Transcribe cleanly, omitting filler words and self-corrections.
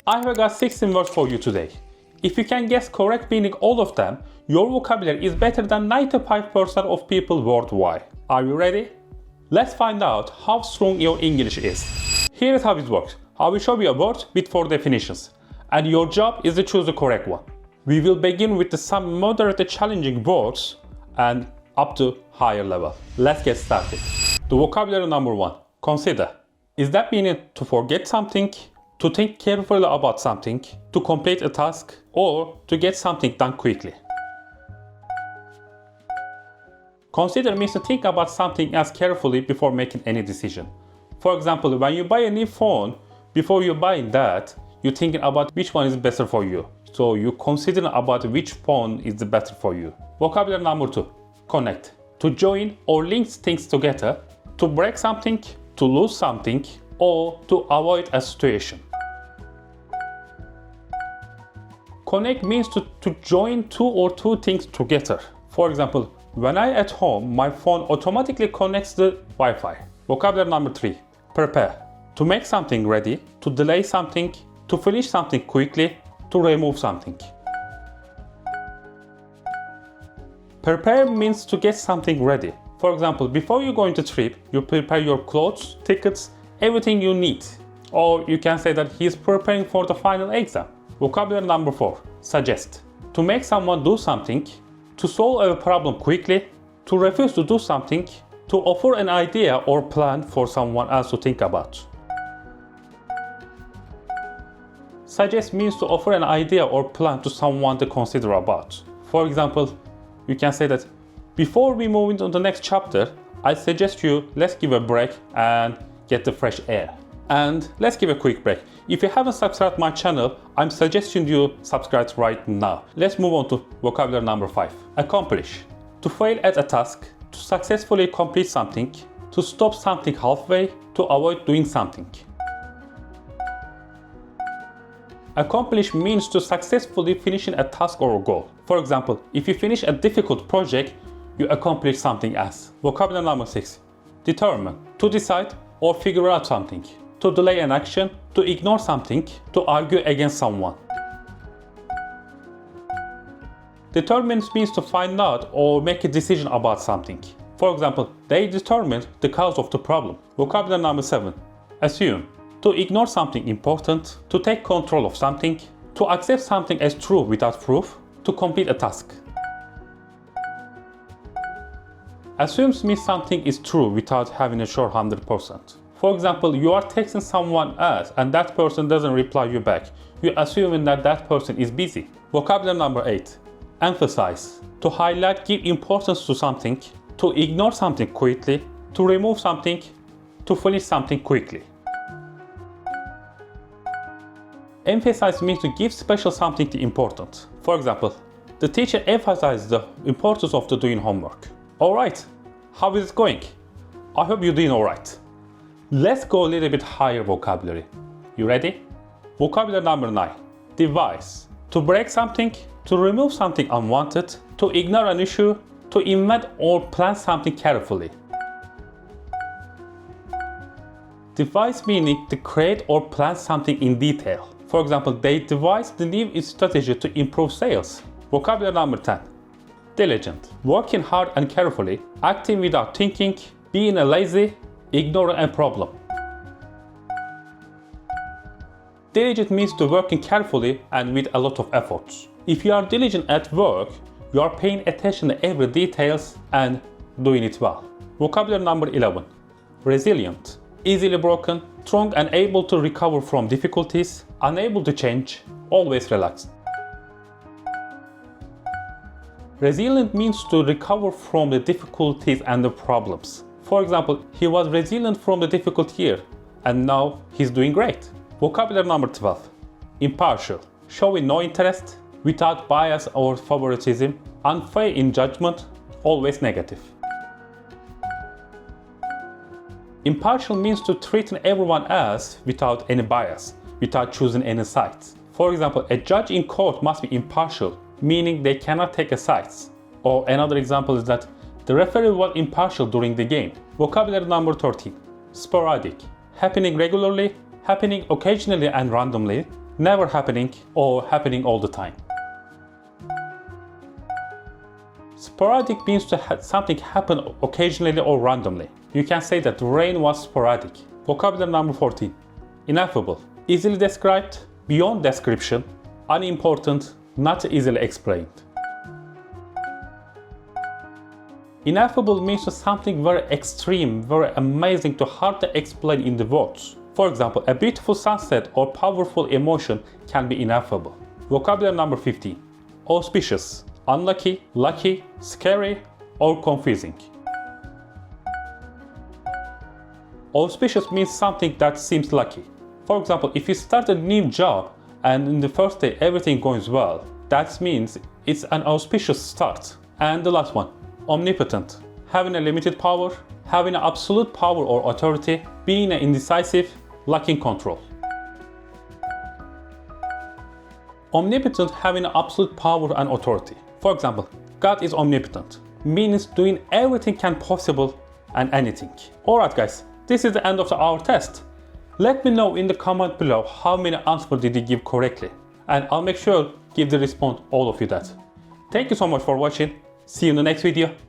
I have got 16 words for you today. If you can guess correct meaning all of them, your vocabulary is better than 95% of people worldwide. Are you ready? Let's find out how strong your English is. Here is how it works. I will show you a word with 4 definitions, and your job is to choose the correct one. We will begin with some moderately challenging words and up to higher level. Let's get started. The vocabulary number 1, consider. Is that meaning to forget something, to think carefully about something, to complete a task, or to get something done quickly? Consider means to think about something else carefully before making any decision. For example, when you buy a new phone, before you buying that, you're thinking about which one is better for you. So you consider about which phone is the better for you. Vocabulary number 2, connect. To join or link things together, to break something, to lose something, or to avoid a situation. Connect means to join two things together. For example, when I at home, my phone automatically connects the Wi-Fi. Vocabulary number 3, prepare. To make something ready, to delay something, to finish something quickly, to remove something. Prepare means to get something ready. For example, before you go into trip, you prepare your clothes, tickets, everything you need. Or you can say that he is preparing for the final exam. Vocabulary number 4, suggest. To make someone do something, to solve a problem quickly, to refuse to do something, to offer an idea or plan for someone else to think about. Suggest means to offer an idea or plan to someone to consider about. For example, you can say that before we move into the next chapter, I suggest you let's give a break and get the fresh air. And let's give a quick break. If you haven't subscribed my channel, I'm suggesting you subscribe right now. Let's move on to vocabulary number 5. Accomplish. To fail at a task, to successfully complete something, to stop something halfway, to avoid doing something. Accomplish means to successfully finishing a task or a goal. For example, if you finish a difficult project, you accomplish something else. Vocabulary number 6. Determine. To decide or figure out something. To delay an action, to ignore something, to argue against someone. Determine means to find out or make a decision about something. For example, they determined the cause of the problem. Vocabulary number 7. Assume. To ignore something important, to take control of something, to accept something as true without proof, to complete a task. Assumes means something is true without having a sure 100%. For example, you are texting someone else and that person doesn't reply you back. You assuming that that person is busy. Vocabulary number 8. Emphasize. To highlight, give importance to something, to ignore something quickly, to remove something, to finish something quickly. Emphasize means to give special something the importance. For example, the teacher emphasizes the importance of doing homework. Alright, how is it going? I hope you're doing alright. Let's go a little bit higher vocabulary. You ready? Vocabulary number 9. Devise. To break something, to remove something unwanted, to ignore an issue, to invent or plan something carefully. Devise meaning to create or plan something in detail. For example, they devised the new strategy to improve sales. Vocabulary number 10. Diligent. Working hard and carefully, acting without thinking, being lazy, ignoring a problem. Diligent means to working carefully and with a lot of efforts. If you are diligent at work, you are paying attention to every details and doing it well. Vocabulary number 11. Resilient. Easily broken, strong and able to recover from difficulties, unable to change, always relaxed. Resilient means to recover from the difficulties and the problems. For example, he was resilient from the difficult year and now he's doing great. Vocabulary number 12. Impartial. Showing no interest, without bias or favoritism, unfair in judgment, always negative. Impartial means to treat everyone else without any bias, without choosing any sides. For example, a judge in court must be impartial, meaning they cannot take a side. Or another example is that the referee was impartial during the game. Vocabulary number 13. Sporadic. Happening regularly, happening occasionally and randomly, never happening, or happening all the time. Sporadic means to have something happen occasionally or randomly. You can say that rain was sporadic. Vocabulary number 14. Ineffable. Easily described, beyond description, unimportant, not easily explained. Ineffable means to something very extreme, very amazing, to hard to explain in the words. For example, a beautiful sunset or powerful emotion can be ineffable. Vocabulary number 15. Auspicious. Unlucky, lucky, scary, or confusing. Auspicious means something that seems lucky. For example, if you start a new job and in the first day everything goes well, that means it's an auspicious start. And the last one, omnipotent. Having a limited power, having an absolute power or authority, being indecisive, lacking control. Omnipotent, having absolute power and authority. For example, God is omnipotent, means doing everything can possible and anything. Alright guys, this is the end of our test. Let me know in the comment below how many answers did you give correctly, and I'll make sure give the response all of you that. Thank you so much for watching. See you in the next video.